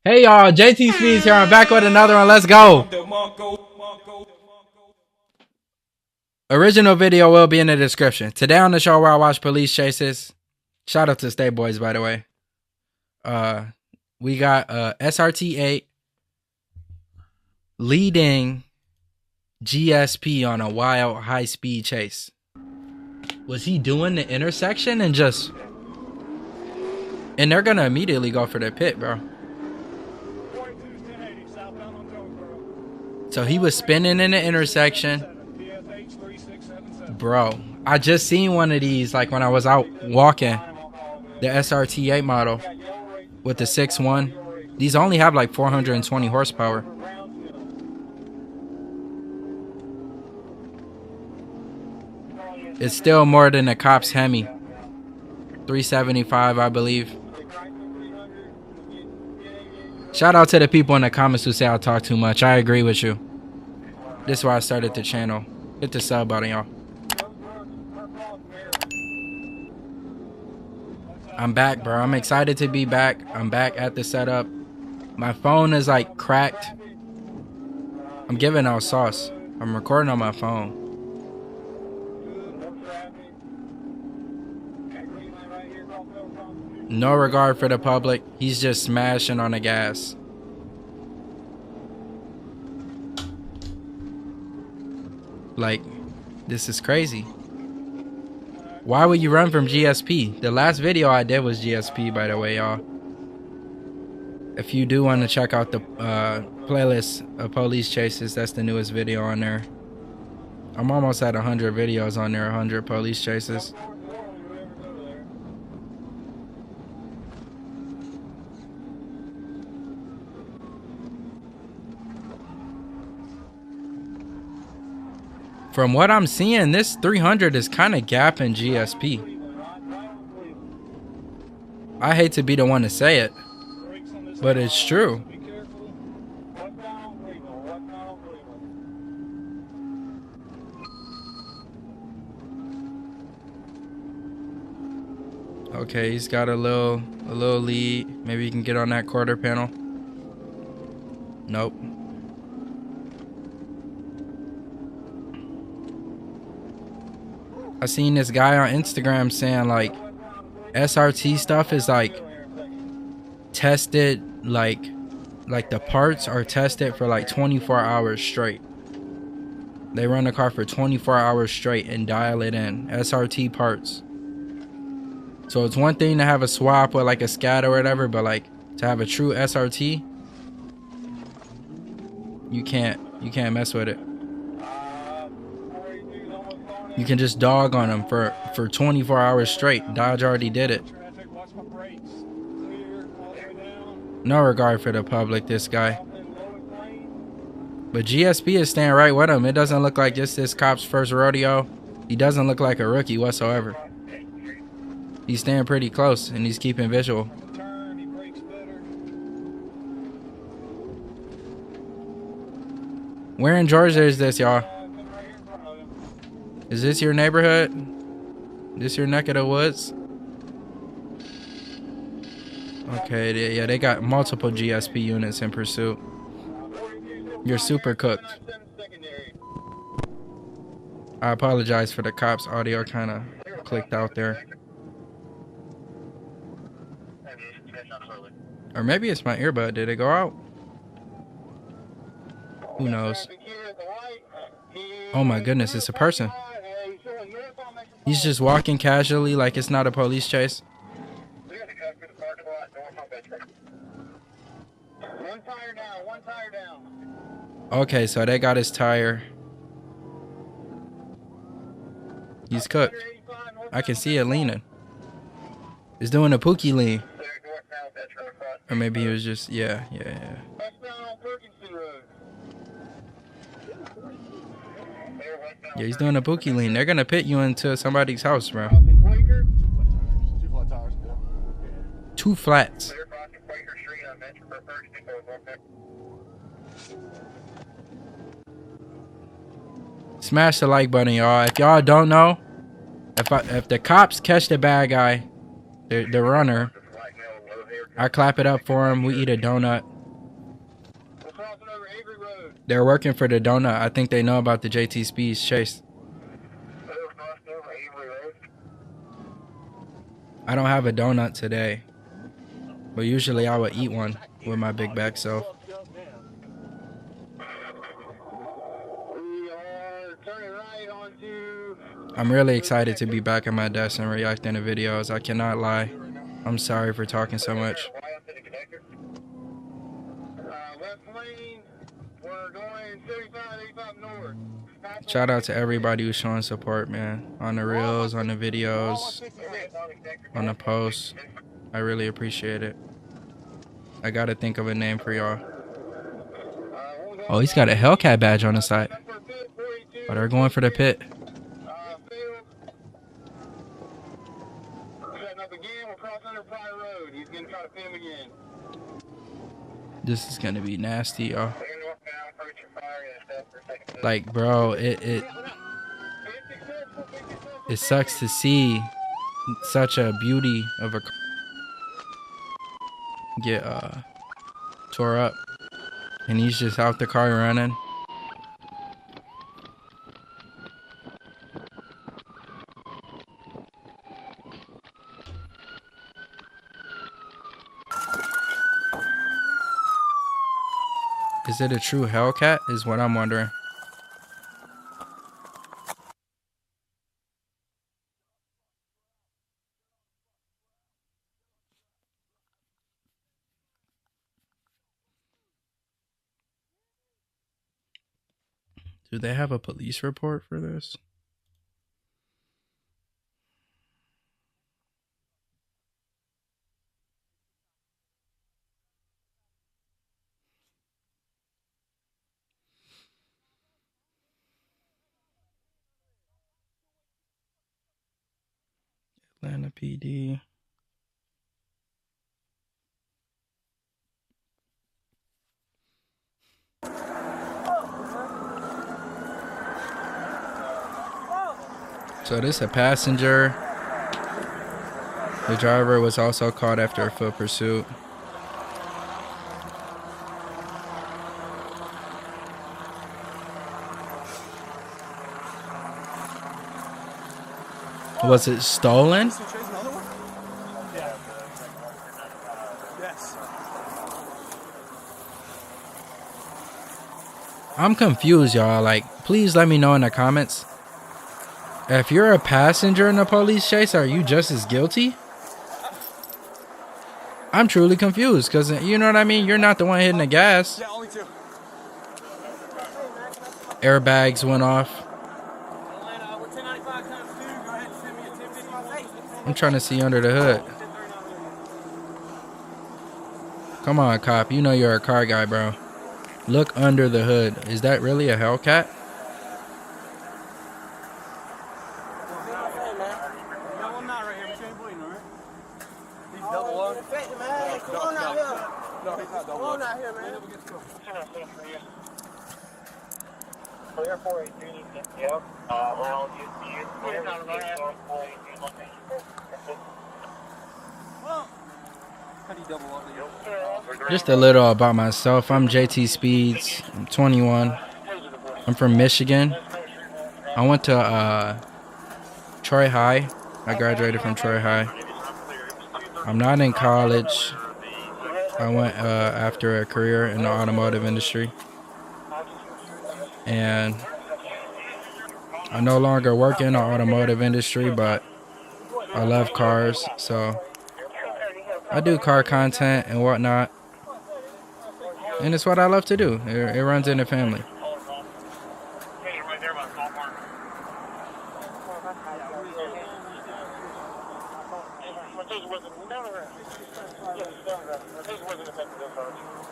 Hey y'all, JTSpeeds here. I'm back with another one. Let's go. Original video will be in the description. Today on the show where I watch police chases. Shout out to State Boys, by the way. We got SRT8 leading GSP on a wild high-speed chase. Was he doing the intersection and just... And they're gonna immediately go for the pit, bro. So he was spinning in the intersection. Bro, I just seen one of these like when I was out walking. The SRT8 model with the 6.1. These only have like 420 horsepower. It's still more than a cop's Hemi. 375, I believe. Shout out to the people in the comments who say I talk too much. I agree with you. This is why I started the channel. Hit the sub button, y'all. I'm back, bro. I'm excited to be back. I'm back at the setup. My phone is like cracked. I'm giving out sauce. I'm recording on my phone. No regard for the public. He's just smashing on the gas. Like, this is crazy. Why would you run from GSP? The last video I did was GSP, by the way, y'all. If you do want to check out the playlist of police chases, that's the newest video on there. I'm almost at 100 videos on there, 100 police chases. From what I'm seeing, this 300 is kind of gapping GSP. I hate to be the one to say it, but it's true. Okay, he's got a little lead. Maybe he can get on that quarter panel. Nope. I seen this guy on Instagram saying like SRT stuff is like tested, like the parts are tested for like 24 hours straight. They run the car for 24 hours straight and dial it in. SRT parts. So it's one thing to have a swap with like a SCAD or whatever, but like to have a true SRT, you can't mess with it. You can just dog on them for 24 hours straight. Dodge already did it. No regard for the public, this guy. But GSP is staying right with him. It doesn't look like this cop's first rodeo. He doesn't look like a rookie whatsoever. He's staying pretty close and he's keeping visual. Where in Georgia is this, y'all? Is this your neighborhood? This your neck of the woods? Okay, yeah, they got multiple GSP units in pursuit. You're super cooked. I apologize for the cops' audio kind of clicked out there. Or maybe it's my earbud. Did it go out? Who knows? Oh my goodness, it's a person. He's just walking casually like it's not a police chase. Okay, so they got his tire. He's cooked. I can see it leaning. He's doing a Pookie lean. Or maybe he was just, yeah. Yeah, he's doing a Pookie lean. They're gonna pit you into somebody's house, bro. 2 flats. Smash the like button, y'all. If y'all don't know, if the cops catch the bad guy, the runner, I clap it up for him. We eat a donut. They're working for the donut. I think they know about the JTSpeeds chase. I don't have a donut today, but usually I would eat one with my big back self. I'm really excited to be back at my desk and reacting to videos. I cannot lie. I'm sorry for talking so much. Shout out to everybody who's showing support, man. On the reels, on the videos, on the posts. I really appreciate it. I gotta think of a name for y'all. Oh, he's got a Hellcat badge on the side. Oh, they're going for the pit. This is gonna be nasty, y'all. Like, bro, it sucks to see such a beauty of a car get tore up, and he's just out the car running. Is it a true Hellcat? Is what I'm wondering. Do they have a police report for this? Atlanta PD. So this is a passenger. The driver was also caught after a foot pursuit. Was it stolen? I'm confused, y'all. Like, please let me know in the comments. If you're a passenger in a police chase, are you just as guilty? I'm truly confused, because, you know what I mean? You're not the one hitting the gas. Yeah, only two. Airbags went off. I'm trying to see under the hood. Come on, cop. You know you're a car guy, bro. Look under the hood. Is that really a Hellcat? Just a little about myself. I'm JTSpeeds. I'm 21. I'm from Michigan. I went to Troy High. I graduated from Troy High. I'm not in college. I went after a career in the automotive industry. And I no longer work in the automotive industry, but I love cars, so I do car content and whatnot. And it's what I love to do. It runs in the family.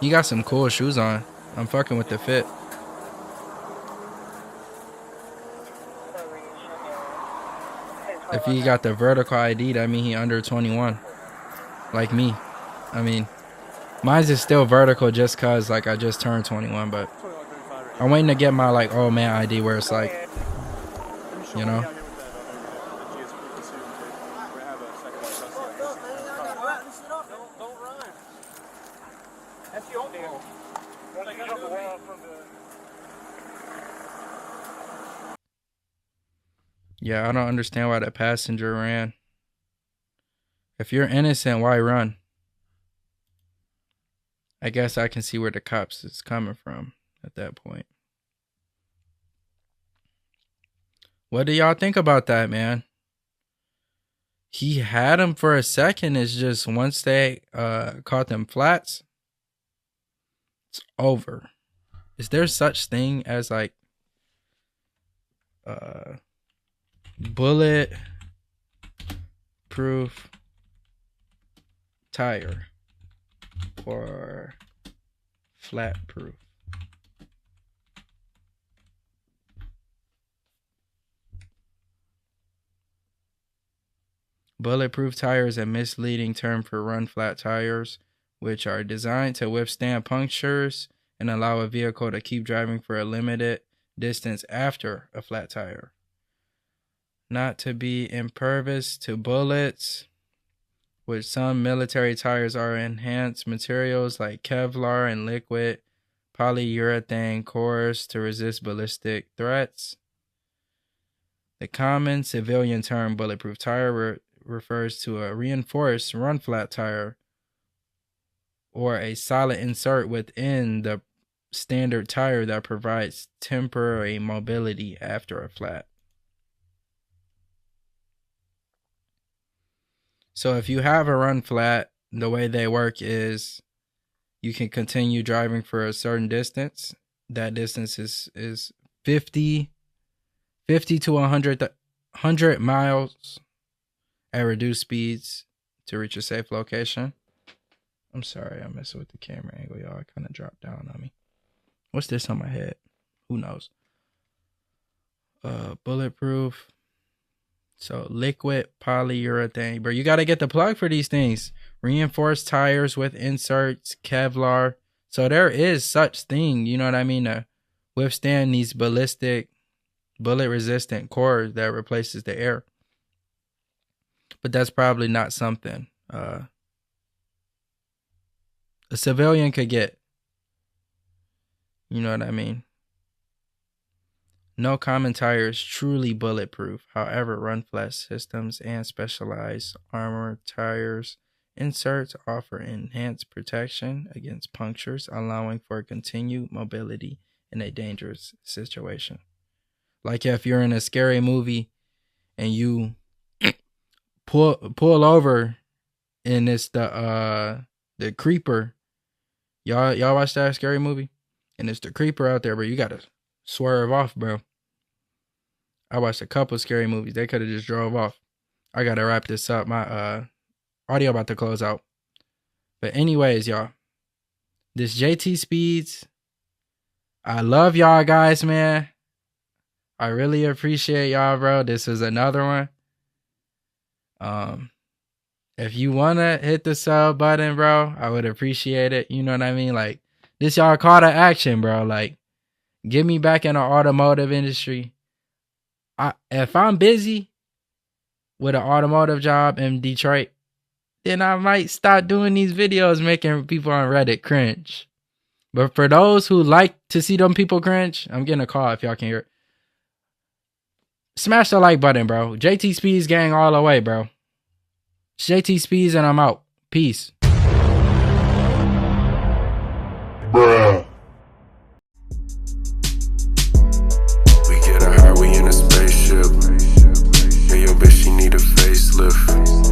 You got some cool shoes on. I'm fucking with the fit. If he got the vertical ID, that mean he under 21. Like me. I mean, mine's is still vertical just cause like I just turned 21, but I'm waiting to get my like old man ID where it's like, you know. Yeah, I don't understand why the passenger ran. If you're innocent, why run? I guess I can see where the cops is coming from at that point. What do y'all think about that, man? He had him for a second. It's just once they caught them flats, it's over. Is there such thing as like bullet proof tire or flat proof? Bulletproof tire is a misleading term for run flat tires, which are designed to withstand punctures and allow a vehicle to keep driving for a limited distance after a flat tire. Not to be impervious to bullets, which some military tires are enhanced materials like Kevlar and liquid polyurethane cores to resist ballistic threats. The common civilian term bulletproof tire refers to a reinforced run flat tire or a solid insert within the standard tire that provides temporary mobility after a flat. So if you have a run flat, the way they work is you can continue driving for a certain distance. That distance is 50 to 100 miles at reduced speeds to reach a safe location. I'm sorry, I'm messing with the camera angle, y'all. It kind of dropped down on me. What's this on my head? Who knows? Bulletproof. So liquid polyurethane. Bro, you got to get the plug for these things. Reinforced tires with inserts, Kevlar. So there is such thing, you know what I mean, to withstand these ballistic, bullet-resistant cores that replaces the air. But that's probably not something a civilian could get. You know what I mean? No common tire is truly bulletproof. However, run flat systems and specialized armor tires inserts offer enhanced protection against punctures, allowing for continued mobility in a dangerous situation. Like if you're in a scary movie and you pull over and it's the creeper. Y'all watch that scary movie? And it's the creeper out there, bro. You gotta swerve off, bro. I watched a couple scary movies. They could have just drove off. I gotta wrap this up. My audio about to close out. But anyways, y'all. This JTSpeeds. I love y'all guys, man. I really appreciate y'all, bro. This is another one. If you wanna hit the sub button, bro, I would appreciate it. You know what I mean? Like, this y'all call to action, bro. Like, get me back in the automotive industry. If I'm busy with an automotive job in Detroit, then I might start doing these videos making people on Reddit cringe. But for those who like to see them people cringe, I'm getting a call if y'all can hear it. Smash the like button, bro. JTSpeeds gang all the way, bro. It's JTSpeeds and I'm out. Peace. Bruh. We get a high, we in a spaceship. Yeah, your bitch, she need a facelift.